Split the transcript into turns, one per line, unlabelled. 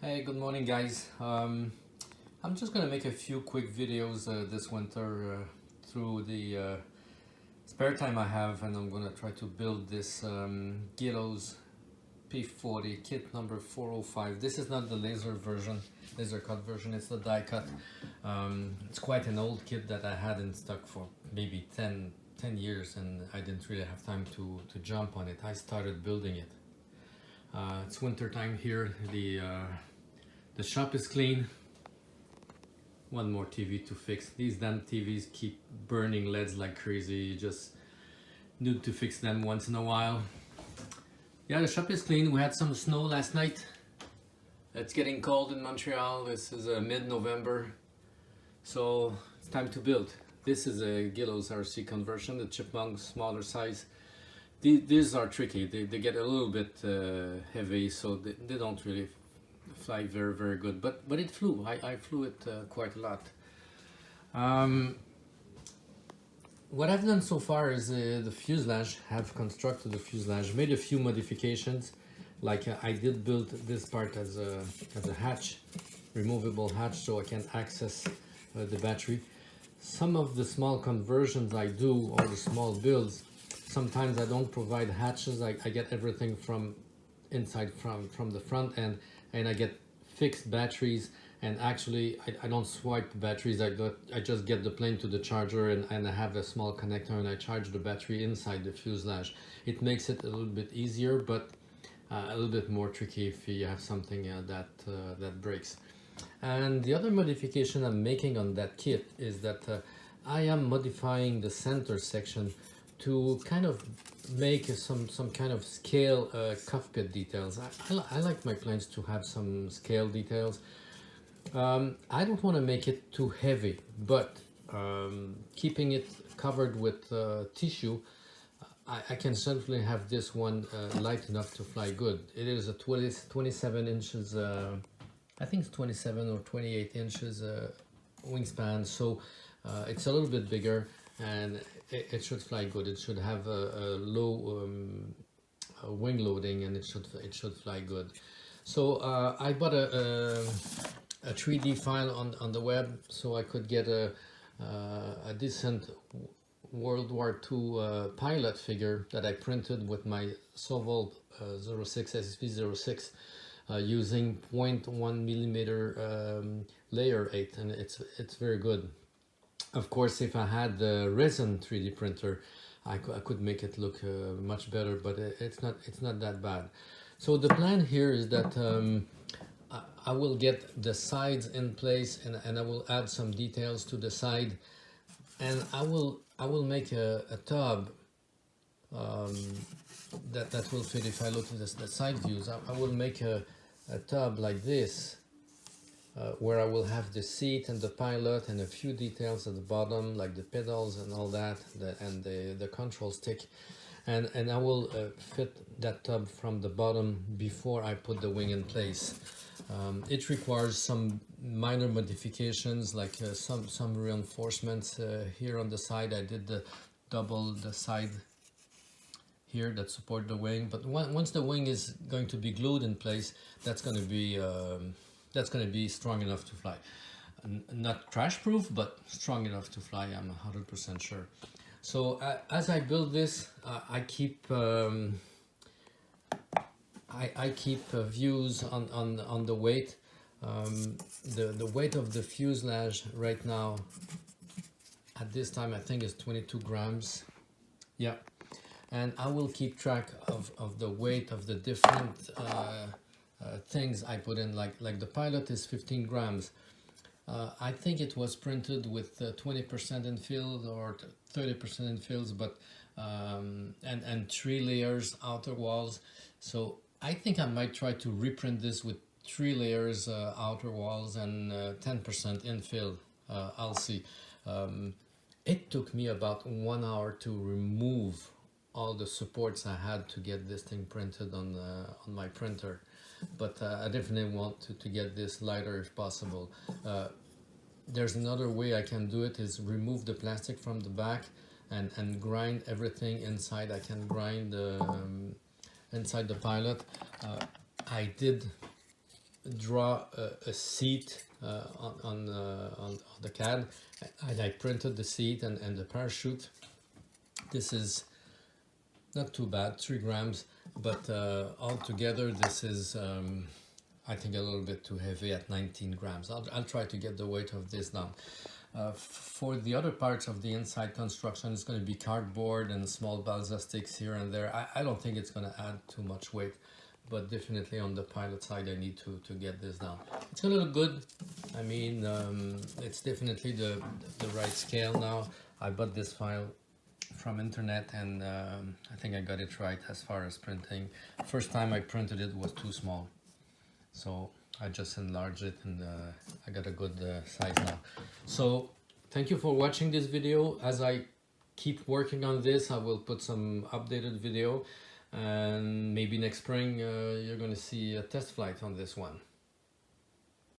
Hey, good morning guys. I'm just gonna make a few quick videos this winter through the spare time I have, and I'm gonna try to build this Guillows P40 kit number 405. This is not the laser cut version, it's the die cut. It's quite an old kit that I had in stock for maybe 10 years, and I didn't really have time to jump on it. I started building it. It's winter time here. The shop is clean. One more TV to fix. These damn TVs keep burning LEDs like crazy. You just need to fix them once in a while. Yeah, the shop is clean. We had some snow last night. It's getting cold in Montreal. This is mid-November, so it's time to build. This is a Guillows RC conversion, the chipmunk, smaller size. These are tricky. They get a little bit heavy, so they don't really fly very good. But it flew. I flew it quite a lot. What I've done so far is the fuselage. Have constructed the fuselage, made a few modifications. Like I did build this part as a hatch, removable hatch, so I can access the battery. Some of the small conversions I do, or the small builds, sometimes I don't provide hatches. I get everything from inside, from the front end, and I get fixed batteries. And actually I don't swipe the batteries. I just get the plane to the charger, and I have a small connector, and I charge the battery inside the fuselage. It makes it a little bit easier, but a little bit more tricky if you have something that breaks. And the other modification I'm making on that kit is that I am modifying the center section to kind of make some kind of scale cockpit details. I like my planes to have some scale details. I don't want to make it too heavy, but keeping it covered with tissue, I can certainly have this one light enough to fly good. It is a 27 inches, I think it's 27 or 28 inches wingspan, so it's a little bit bigger, and it should fly good. It should have a low wing loading, and it should fly good. So I bought a 3D file on the web, so I could get a decent World War II pilot figure that I printed with my Soval 06 SSP06 using 0.1 millimeter layer 8, and it's very good. Of course, if I had the resin 3D printer, I could make it look much better, but it's not that bad. So the plan here is that I will get the sides in place, and I will add some details to the side, and I will make a tub that will fit. If I look at the side views, I will make a tub like this, where I will have the seat and the pilot and a few details at the bottom, like the pedals and all that, and the control stick, and I will fit that tub from the bottom before I put the wing in place. It requires some minor modifications, like some reinforcements here on the side. I did double the side here that support the wing, but once the wing is going to be glued in place, that's going to be strong enough to fly. Not crash proof, but strong enough to fly, I'm 100% sure. So as I build this, I keep views on the weight. The weight of the fuselage right now at this time, I think, is 22 grams. Yeah, and I will keep track of the weight of the different things I put in, like the pilot is 15 grams. I think it was printed with 20% in field or 30% in fields, but and 3 layers outer walls. So I think I might try to reprint this with 3 layers outer walls and 10% infill. I'll see. It took me about 1 hour to remove all the supports I had to get this thing printed on my printer, but I definitely want to get this lighter if possible. There's another way I can do it, is remove the plastic from the back and grind everything inside. I can grind inside the pilot. I did draw a seat on the CAD, and I printed the seat and the parachute. This is not too bad, 3 grams, but altogether this is I think a little bit too heavy at 19 grams. I'll try to get the weight of this down. For the other parts of the inside construction, it's going to be cardboard and small balsa sticks here and there. I don't think it's going to add too much weight, but definitely on the pilot side I need to get this down. It's going to look good. I mean, it's definitely the right scale now. I bought this file from internet, and I think I got it right as far as printing. First time I printed it was too small, so I just enlarged it, and I got a good size now. So thank you for watching this video. As I keep working on this, I will put some updated video, and maybe next spring you're going to see a test flight on this one.